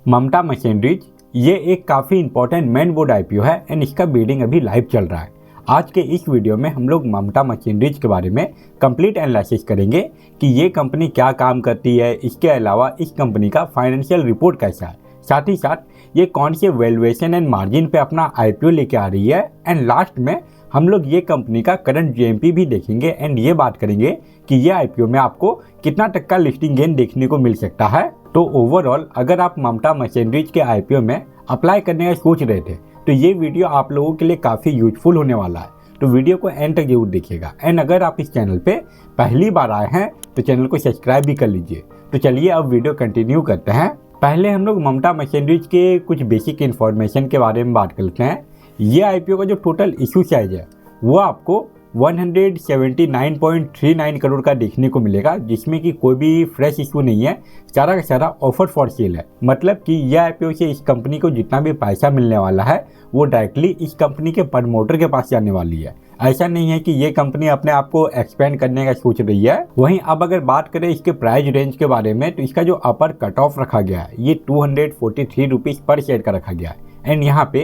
ममता machineries ये एक काफ़ी इंपॉर्टेंट मेन बोर्ड आईपीओ है एंड इसका बिडिंग अभी लाइव चल रहा है। आज के इस वीडियो में हम लोग ममता मशीनरीज के बारे में कंप्लीट एनालिसिस करेंगे कि ये कंपनी क्या काम करती है, इसके अलावा इस कंपनी का फाइनेंशियल रिपोर्ट कैसा है, साथ ही साथ ये कौन से वैल्यूएशन एंड मार्जिन पे अपना आईपीओ लेके आ रही है एंड लास्ट में हम लोग ये कंपनी का करंट जीएमपी भी देखेंगे एंड ये बात करेंगे कि ये आईपीओ में आपको कितना तक का लिस्टिंग गेन देखने को मिल सकता है। तो ओवरऑल अगर आप ममता मशीनरीज के आईपीओ में अप्लाई करने का सोच रहे थे तो ये वीडियो आप लोगों के लिए काफ़ी यूजफुल होने वाला है, तो वीडियो को एंड तक जरूर देखिएगा। एंड अगर आप इस चैनल पे पहली बार आए हैं तो चैनल को सब्सक्राइब भी कर लीजिए। तो चलिए अब वीडियो कंटिन्यू करते हैं। पहले हम लोग ममता मशीनरीज के कुछ बेसिक इन्फॉर्मेशन के बारे में बात करते हैं। ये आईपीओ का जो टोटल इशू साइज है वो आपको 179.39 करोड़ का देखने को मिलेगा, जिसमें कि कोई भी फ्रेश इशू नहीं है, सारा का सारा ऑफर फॉर सेल है। मतलब कि यह आईपीओ से इस कंपनी को जितना भी पैसा मिलने वाला है वो डायरेक्टली इस कंपनी के प्रमोटर के पास जाने वाली है। ऐसा नहीं है कि ये कंपनी अपने आप को एक्सपेंड करने का सोच रही है। वहीं अब अगर बात करें इसके प्राइस रेंज के बारे में तो इसका जो अपर कट ऑफ रखा गया है ये 243 रुपीज़ पर शेयर का रखा गया है एंड यहाँ पे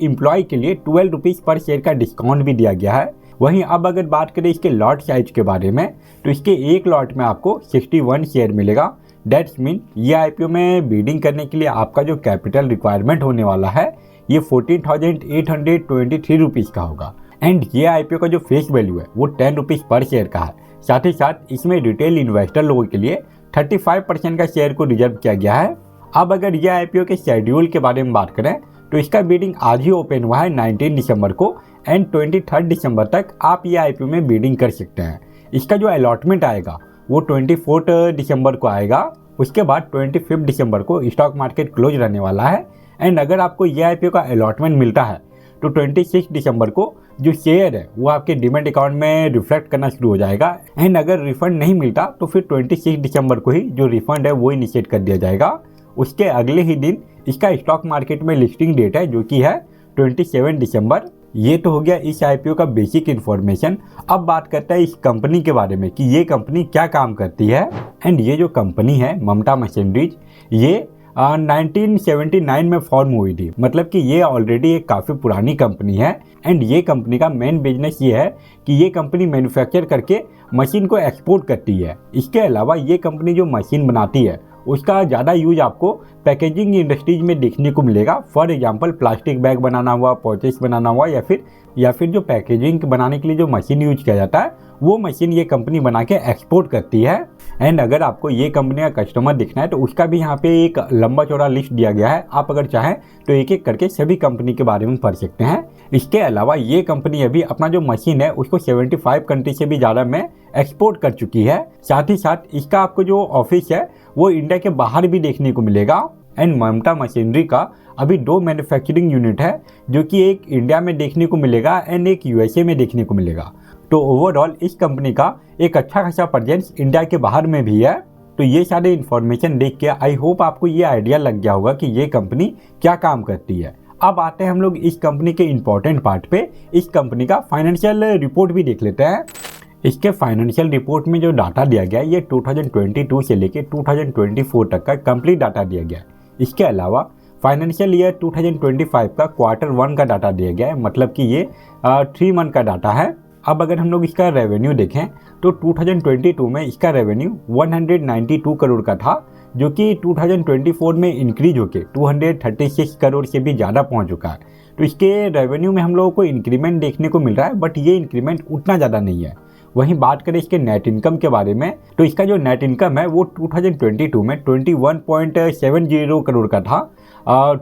एम्प्लॉय के लिए 12 रुपीज़ पर शेयर का डिस्काउंट भी दिया गया है। वहीं अब अगर बात करें इसके लॉट साइज के बारे में तो इसके एक लॉट में आपको 61 शेयर मिलेगा। डेट्स मीन ये आईपीओ में बीडिंग करने के लिए आपका जो कैपिटल रिक्वायरमेंट होने वाला है ये 14,823 रुपीज़ का होगा एंड ये आईपीओ का जो फेस वैल्यू है वो 10 रुपीज़ पर शेयर का है। साथ ही साथ इसमें रिटेल इन्वेस्टर लोगों के लिए 35% का शेयर को रिजर्व किया गया है। अब अगर ये आईपीओ के शेड्यूल के बारे में बात करें तो इसका बिडिंग आज ही ओपन हुआ है 19 दिसंबर को एंड 23 दिसंबर तक आप ये आईपीओ में बिडिंग कर सकते हैं। इसका जो अलॉटमेंट आएगा वो 24 दिसंबर को आएगा। उसके बाद 25 दिसंबर को स्टॉक मार्केट क्लोज रहने वाला है एंड अगर आपको ये आईपीओ का अलॉटमेंट मिलता है तो 26 दिसंबर को जो शेयर है वो आपके डीमैट अकाउंट में रिफ्लेक्ट करना शुरू हो जाएगा एंड अगर रिफंड नहीं मिलता तो फिर 26 दिसंबर को ही जो रिफंड है वो इनिशिएट कर दिया जाएगा। उसके अगले ही दिन इसका स्टॉक मार्केट में लिस्टिंग डेट है जो कि है 27 दिसंबर। ये तो हो गया इस आईपीओ का बेसिक इन्फॉर्मेशन। अब बात करते हैं इस कंपनी के बारे में कि ये कंपनी क्या काम करती है एंड ये जो कंपनी है ममता मशीनरीज ये 1979 में फॉर्म हुई थी। मतलब कि ये ऑलरेडी एक काफ़ी पुरानी कंपनी है एंड ये कंपनी का मेन बिजनेस ये है कि ये कंपनी मैन्युफैक्चर करके मशीन को एक्सपोर्ट करती है। इसके अलावा ये कंपनी जो मशीन बनाती है उसका ज़्यादा यूज आपको पैकेजिंग इंडस्ट्रीज में देखने को मिलेगा। फॉर एग्जांपल प्लास्टिक बैग बनाना हुआ, पॉचेस बनाना हुआ या फिर जो पैकेजिंग बनाने के लिए जो मशीन यूज किया जाता है वो मशीन ये कंपनी बना के एक्सपोर्ट करती है। एंड अगर आपको ये कंपनी का कस्टमर दिखना है तो उसका भी यहाँ पे एक लंबा चौड़ा लिस्ट दिया गया है। आप अगर चाहें तो एक एक करके सभी कंपनी के बारे में पढ़ सकते हैं। इसके अलावा ये कंपनी अभी अपना जो मशीन है उसको 75 कंट्री से भी ज़्यादा में एक्सपोर्ट कर चुकी है। साथ ही साथ इसका आपको जो ऑफिस है वो इंडिया के बाहर भी देखने को मिलेगा एंड ममता मशीनरी का अभी 2 मैन्युफैक्चरिंग यूनिट है जो कि एक इंडिया में देखने को मिलेगा एंड एक यूएसए में देखने को मिलेगा। तो ओवरऑल इस कंपनी का एक अच्छा खासा प्रेजेंस इंडिया के बाहर में भी है। तो ये सारे इन्फॉर्मेशन देख के आई होप आपको ये आइडिया लग गया होगा कि ये कंपनी क्या काम करती है। अब आते हैं हम लोग इस कंपनी के इम्पोर्टेंट पार्ट पे। इस कंपनी का फाइनेंशियल रिपोर्ट भी देख लेते हैं। इसके फाइनेंशियल रिपोर्ट में जो डाटा दिया गया है ये 2022 से लेके 2024 तक का कंप्लीट डाटा दिया गया है। इसके अलावा फाइनेंशियल ईयर 2025 का Q1 का डाटा दिया गया है, मतलब कि ये 3 मंथ का डाटा है। अब अगर हम लोग इसका रेवेन्यू देखें तो 2022 में इसका रेवेन्यू 192 करोड़ का था जो कि 2024 में इंक्रीज होके 236 करोड़ से भी ज़्यादा पहुंच चुका है। तो इसके रेवेन्यू में हम लोगों को इंक्रीमेंट देखने को मिल रहा है बट ये इंक्रीमेंट उतना ज़्यादा नहीं है। वहीं बात करें इसके नेट इनकम के बारे में तो इसका जो नेट इनकम है वो 2022 में 21.70 करोड़ का था।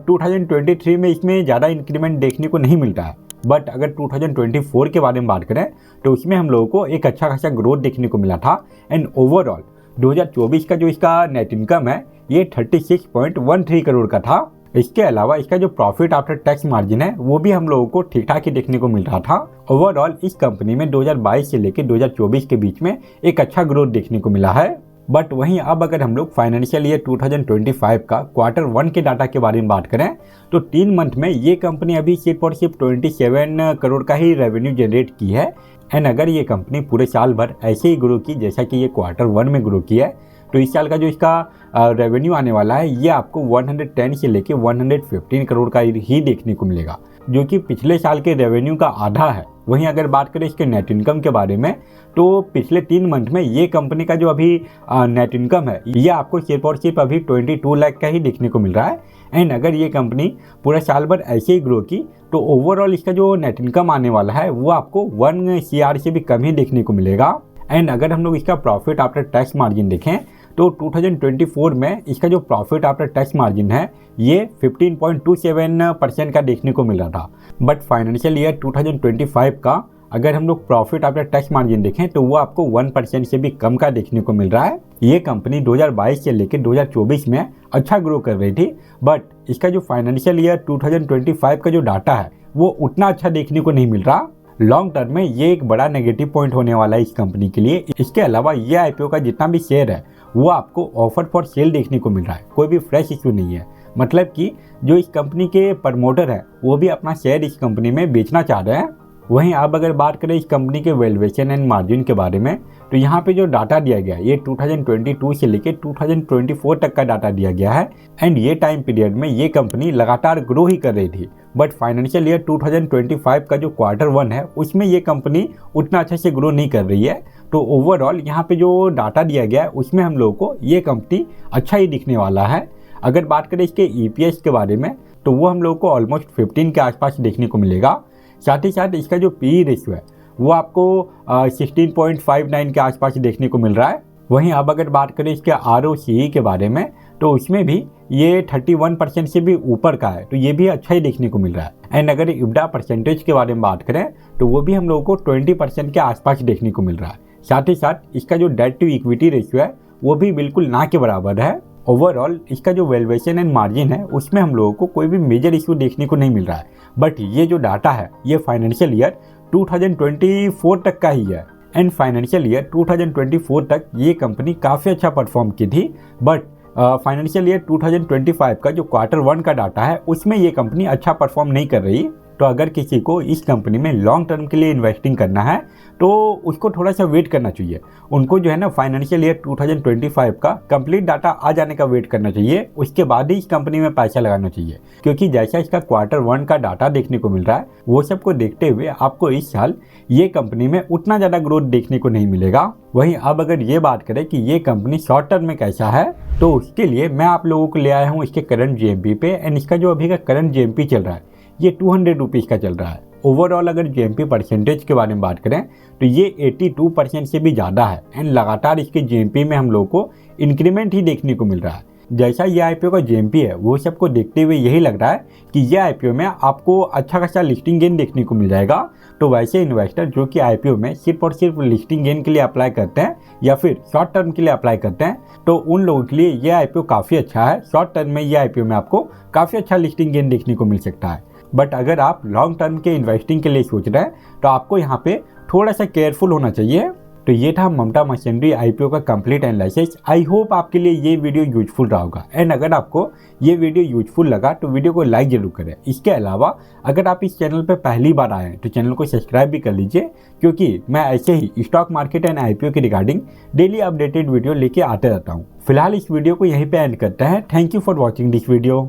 2023 में इसमें ज़्यादा इंक्रीमेंट देखने को नहीं मिलता है बट अगर 2024 के बारे में बात करें तो उसमें हम लोगों को एक अच्छा खासा ग्रोथ देखने को मिला था एंड ओवरऑल 2024 का जो इसका नेट इनकम है ये 36.13 करोड़ का था। इसके अलावा इसका जो प्रॉफिट आफ्टर टैक्स मार्जिन है वो भी हम लोगों को ठीक ठाक ही देखने को मिल रहा था। ओवरऑल इस कंपनी में 2022 से लेकर 2024 के बीच में एक अच्छा ग्रोथ देखने को मिला है। बट वहीं अब अगर हम लोग फाइनेंशियल ईयर 2025 का Q1 के डाटा के बारे में बात करें तो 3 मंथ में ये कंपनी अभी सिर्फ और सिर्फ 27 करोड़ का ही रेवेन्यू जनरेट की है एंड अगर ये कंपनी पूरे साल भर ऐसे ही ग्रो की जैसा कि ये Q1 में ग्रो की है तो इस साल का जो इसका रेवेन्यू आने वाला है ये आपको 110 से लेके 115 करोड़ का ही देखने को मिलेगा, जो कि पिछले साल के रेवेन्यू का आधा है। वहीं अगर बात करें इसके नेट इनकम के बारे में, तो पिछले 3 मंथ में ये कंपनी का जो अभी नेट इनकम है ये आपको सिर्फ और सिर्फ अभी 22 लाख का ही देखने को मिल रहा है। एंड अगर ये कंपनी पूरा साल भर ऐसे ही ग्रो की तो ओवरऑल इसका जो नेट इनकम आने वाला है वो आपको 1 CR से भी कम ही देखने को मिलेगा। एंड अगर हम लोग इसका प्रॉफिट आफ्टर टैक्स मार्जिन देखें तो 2024 में इसका जो प्रॉफिट आफ्टर टैक्स मार्जिन है ये 15.27% का देखने को मिल रहा था। बट फाइनेंशियल ईयर 2025 का अगर हम लोग प्रॉफिट आफ्टर टैक्स मार्जिन देखें तो वो आपको 1% से भी कम का देखने को मिल रहा है। ये कंपनी 2022 से लेकर 2024 में अच्छा ग्रो कर रही थी, बट इसका जो फाइनेंशियल ईयर 2025 का जो डाटा है वो उतना अच्छा देखने को नहीं मिल रहा। लॉन्ग टर्म में ये एक बड़ा नेगेटिव पॉइंट होने वाला है इस कंपनी के लिए। इसके अलावा ये आईपीओ का जितना भी शेयर है वो आपको ऑफर फॉर सेल देखने को मिल रहा है, कोई भी फ्रेश इशू नहीं है। मतलब कि जो इस कंपनी के प्रमोटर हैं वो भी अपना शेयर इस कंपनी में बेचना चाह रहे हैं। वहीं आप अगर बात करें इस कंपनी के वैल्यूएशन एंड मार्जिन के बारे में, तो यहाँ पे जो डाटा दिया गया है ये 2022 से लेकर 2024 तक का डाटा दिया गया है। एंड ये टाइम पीरियड में ये कंपनी लगातार ग्रो ही कर रही थी, बट फाइनेंशियल ईयर 2025 का जो Q1 है उसमें ये कंपनी उतना अच्छे से ग्रो नहीं कर रही है। तो ओवरऑल यहाँ पे जो डाटा दिया गया है उसमें हम लोगों को ये कंपनी अच्छा ही दिखने वाला है। अगर बात करें इसके EPS के बारे में तो वो हम लोगों को ऑलमोस्ट 15 के आसपास देखने को मिलेगा। साथ ही साथ इसका जो PE रेशियो है वो आपको 16.59 के आसपास देखने को मिल रहा है। वहीं अब अगर बात करें इसके ROCE के बारे में तो उसमें भी ये 31% से भी ऊपर का है, तो ये भी अच्छा ही देखने को मिल रहा है। एंड अगर EBITDA परसेंटेज के बारे में बात करें तो वो भी हम लोगों को 20% के आसपास देखने को मिल रहा है। साथ ही साथ इसका जो डेट टू इक्विटी रेशियो है वो भी बिल्कुल ना के बराबर है। ओवरऑल इसका जो वैल्यूएशन एंड मार्जिन है उसमें हम लोगों को कोई भी मेजर इशू देखने को नहीं मिल रहा है। बट ये जो डाटा है ये फाइनेंशियल ईयर 2024 तक का ही है। एंड फाइनेंशियल ईयर 2024 तक ये कंपनी काफ़ी अच्छा परफॉर्म की थी, बट फाइनेंशियल ईयर 2025 का जो Q1 का डाटा है उसमें ये कंपनी अच्छा परफॉर्म नहीं कर रही। तो अगर किसी को इस कंपनी में लॉन्ग टर्म के लिए इन्वेस्टिंग करना है तो उसको थोड़ा सा वेट करना चाहिए। उनको जो है ना फाइनेंशियल ईयर 2025 का कंप्लीट डाटा आ जाने का वेट करना चाहिए, उसके बाद ही इस कंपनी में पैसा लगाना चाहिए। क्योंकि जैसा इसका Q1 का डाटा देखने को मिल रहा है वो सबको देखते हुए आपको इस साल ये कंपनी में उतना ज़्यादा ग्रोथ देखने को नहीं मिलेगा। वहीं अब अगर ये बात करें कि ये कंपनी शॉर्ट टर्म में कैसा है, तो उसके लिए मैं आप लोगों को ले आया हूँ इसके करंट GMP पे। एंड इसका जो अभी का करंट GMP चल रहा है ये 200 रुपीज़ का चल रहा है। ओवरऑल अगर GMP परसेंटेज के बारे में बात करें तो ये 82% से भी ज़्यादा है। एंड लगातार इसके GMP में हम लोगों को इंक्रीमेंट ही देखने को मिल रहा है। जैसा ये IPO का GMP है वो सबको देखते हुए यही लग रहा है कि ये IPO में आपको अच्छा खासा लिस्टिंग गेन देखने को मिल जाएगा। तो वैसे इन्वेस्टर जो कि IPO में सिर्फ और सिर्फ लिस्टिंग गेन के लिए अप्लाई करते हैं या फिर शॉर्ट टर्म के लिए अप्लाई करते हैं, तो उन लोगों के लिए ये IPO काफ़ी अच्छा है। शॉर्ट टर्म में ये IPO में आपको काफ़ी अच्छा लिस्टिंग गेन देखने को मिल सकता है। बट अगर आप लॉन्ग टर्म के इन्वेस्टिंग के लिए सोच रहे हैं तो आपको यहाँ पे थोड़ा सा केयरफुल होना चाहिए। तो ये था ममता मशीनरी IPO का कंप्लीट एनालिसिस। आई होप आपके लिए ये वीडियो यूजफुल रहा होगा। एंड अगर आपको ये वीडियो यूजफुल लगा तो वीडियो को लाइक जरूर करें। इसके अलावा अगर आप इस चैनल पर पहली बार आए हैं तो चैनल को सब्सक्राइब भी कर लीजिए, क्योंकि मैं ऐसे ही स्टॉक मार्केट एंड IPO के रिगार्डिंग डेली अपडेटेड वीडियो लेके आते रहता हूँ। फिलहाल इस वीडियो को यहीं पे एंड करते हैं। Thank you for watching this video.